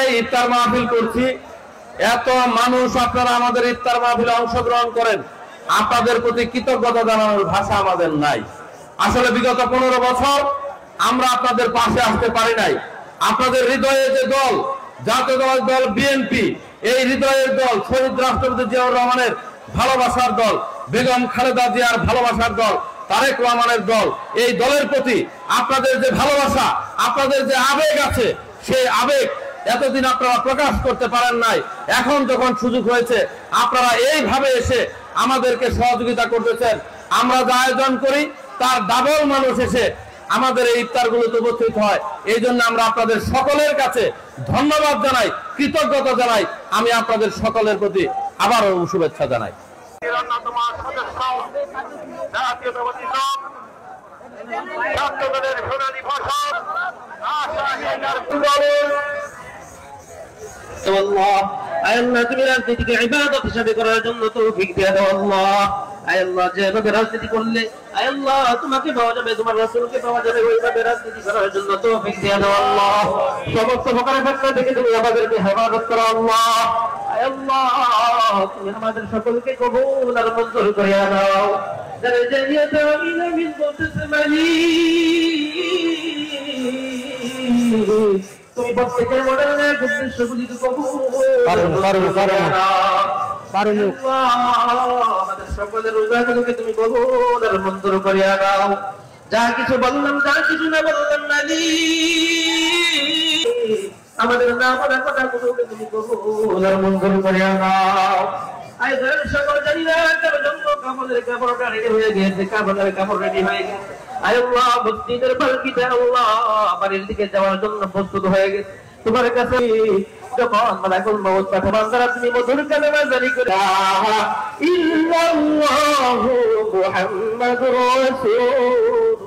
এই ইফতার মাহফিল করছি, এত মানুষ আপনারা আমাদের ইফতার মাহফিলে অংশগ্রহণ করেন, আপনাদের প্রতি কৃতজ্ঞতা জানানোর ভাষা আমাদের নাই। আসলে বিগত 15 বছর আমরা আপনাদের পাশে আসতে পারি নাই। আপনাদের হৃদয়ে যে দল, জাতীয় দল বিএনপি, এই হৃদয়ের দল শহীদ রাষ্ট্রপতি জিয়াউর রহমানের ভালোবাসার দল, বেগম খালেদা জিয়ার ভালোবাসার দল, তারেক রহমানের দল, এই দলের প্রতি আপনাদের যে ভালোবাসা, আপনাদের যে আবেগ আছে, সেই আবেগ এতদিন আপনারা প্রকাশ করতে পারেন নাই। এখন যখন সুযোগ হয়েছে, আপনারা এইভাবে এসে আমাদেরকে সহযোগিতা করতেছেন। আমরা যা আয়োজন করি তার ডাবল মানুষ এসে আমাদের এই ইফতারগুলোতে উপস্থিত হয়। এই জন্য আমরা আপনাদের সকলের কাছে ধন্যবাদ জানাই, কৃতজ্ঞতা জানাই। আমি আপনাদের সকলের প্রতি আবারও শুভেচ্ছা জানাই। তুমি রাজনীতিকে ইবাদত হিসাবে করার জন্য তৌফিক দিয়ে দাও আল্লাহ। আল্লাহ যেভাবে রাজনীতি করলে আল্লাহ তোমাকে পাওয়া যাবে, তোমার রাসূলকে পাওয়া যাবে, ওইভাবে রাজনীতি করার জন্য তৌফিক দিয়ে দাও আল্লাহ। সমস্ত প্রকারের ফিতনা থেকে তুমি আমাদেরকে হেফাজত করো আল্লাহ। আল্লাহ তুমি আমাদের সকলকে কবুল আর মঞ্জুর করে নাও। যারা জানিয়াতে আমিন আমিন বলতেছে তুমি প্রত্যেকের মডেলের উদ্দেশ্যগুলিকে কবুল আমাদের সকলের রোজাগুলোকে তুমি কবুল আর মঞ্জুর করে নাও। যা কিছু বললাম, যা কিছু না বললাম আমাদের না বলা কথাগুলোকে তুমি কবুল আর মঞ্জুর করে নাও। আইদার সকল জানি না কারো জন্য কাপড়ের কাপড়টা রেডি হয়ে গিয়েছে, কাপড়ের কাপড় রেডি হয়ে গেছে। আল্লাহ মসজিদের পালকিটা আল্লাহ বাড়ির দিকে যাওয়ার জন্য প্রস্তুত হয়ে গেছে। তোমার কাছে যখন মালাকুল মউত পাঠাবেন, তারা তুমি মধুর কালেমা জারি করে ইল্লাল্লাহু মুহাম্মাদুর রাসূলুল্লাহ